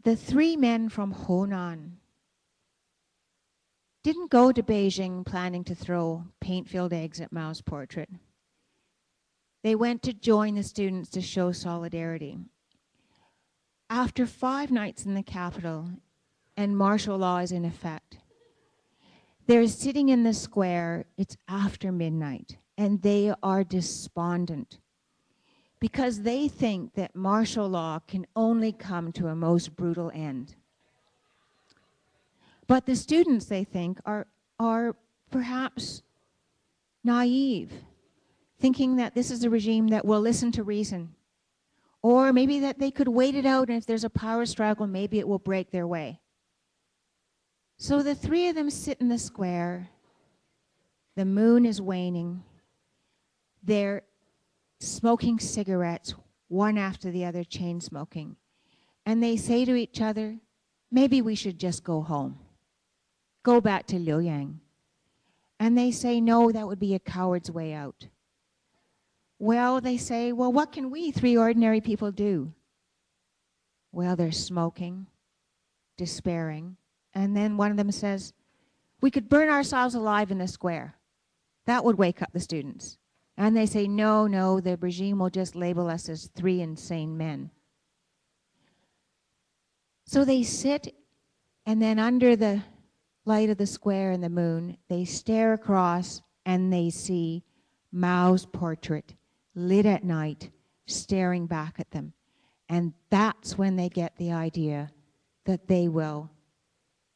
The three men from Honan didn't go to Beijing planning to throw paint-filled eggs at Mao's portrait. They went to join the students to show solidarity. After 5 nights in the capital and martial law is in effect, they're sitting in the square, it's after midnight, and they are despondent because they think that martial law can only come to a most brutal end. But the students, they think, are perhaps naive, thinking that this is a regime that will listen to reason, or maybe that they could wait it out, and if there's a power struggle, maybe it will break their way. So the three of them sit in the square. The moon is waning. They're smoking cigarettes, one after the other, chain smoking. And they say to each other, maybe we should just go home. Go back to Liuyang. And they say, no, that would be a coward's way out. Well, they say, well, what can we three ordinary people do? Well, they're smoking, despairing. And then one of them says, we could burn ourselves alive in the square. That would wake up the students. And they say, no, no, the regime will just label us as 3 insane men. So they sit, and then under the light of the square and the moon, they stare across and they see Mao's portrait lit at night, staring back at them. And that's when they get the idea that they will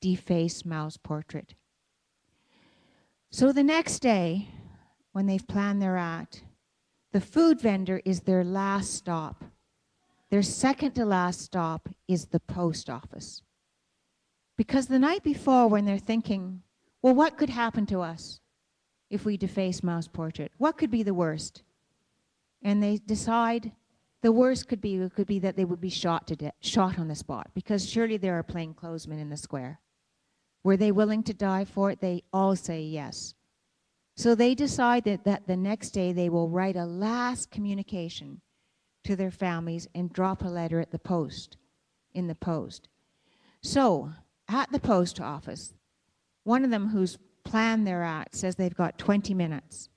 deface Mao's portrait. So the next day, when they've planned their act, the food vendor is their last stop. Their second to last stop is the post office. Because the night before, when they're thinking, well, what could happen to us if we deface Mao's portrait? What could be the worst? And they decide the worst could be that they would be shot on the spot, because surely there are plainclothesmen in the square. Were they willing to die for it? They all say yes. So they decided that the next day they will write a last communication to their families and drop a letter at the post, in the post. So at the post office, one of them who's planned their act says they've got 20 minutes.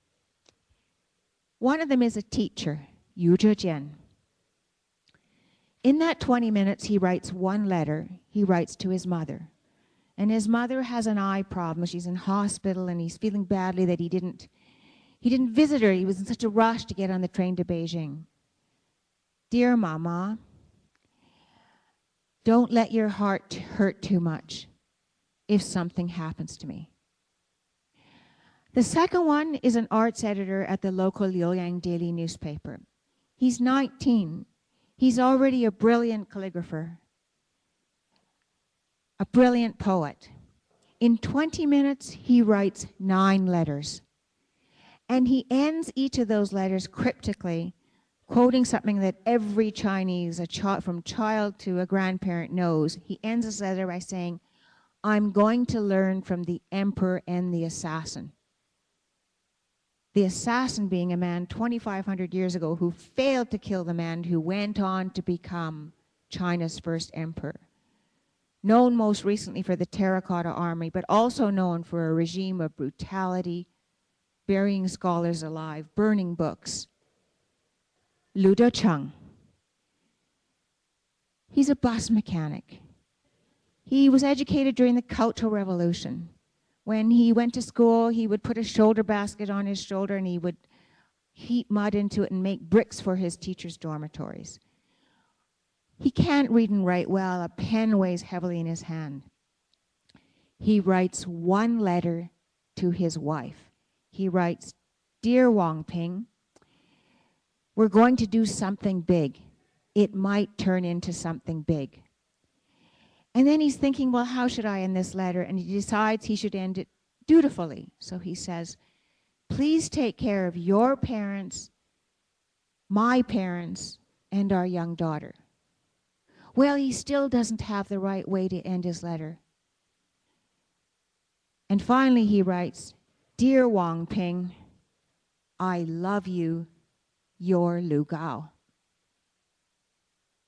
One of them is a teacher, Yu Zhejian. In that 20 minutes, he writes one letter. He writes to his mother. And his mother has an eye problem. She's in hospital, and he's feeling badly that he didn't visit her. He was in such a rush to get on the train to Beijing. Dear Mama, don't let your heart hurt too much if something happens to me. The second one is an arts editor at the local Liuyang daily newspaper. He's 19. He's already a brilliant calligrapher, a brilliant poet. In 20 minutes, he writes 9 letters. And he ends each of those letters cryptically, quoting something that every Chinese, from child to a grandparent, knows. He ends his letter by saying, I'm going to learn from the emperor and the assassin. The assassin being a man 2,500 years ago who failed to kill the man who went on to become China's first emperor. Known most recently for the Terracotta Army, but also known for a regime of brutality, burying scholars alive, burning books. Lu Cheng. He's a bus mechanic. He was educated during the Cultural Revolution. When he went to school, he would put a shoulder basket on his shoulder and he would heap mud into it and make bricks for his teachers' dormitories. He can't read and write well. A pen weighs heavily in his hand. He writes one letter to his wife. He writes, Dear Wang Ping, we're going to do something big. It might turn into something big. And then he's thinking, well, how should I end this letter? And he decides he should end it dutifully. So he says, please take care of your parents, my parents, and our young daughter. Well, he still doesn't have the right way to end his letter. And finally he writes, Dear Wang Ping, I love you, your Lu Gao.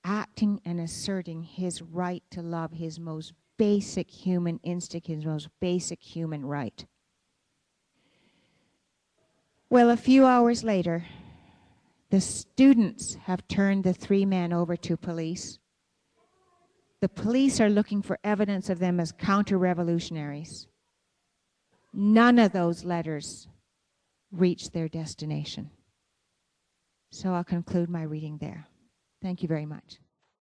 acting and asserting his right to love, his most basic human instinct, his most basic human right. Well, a few hours later, the students have turned the 3 men over to police. The police are looking for evidence of them as counter-revolutionaries. None of those letters reached their destination. So I'll conclude my reading there. Thank you very much.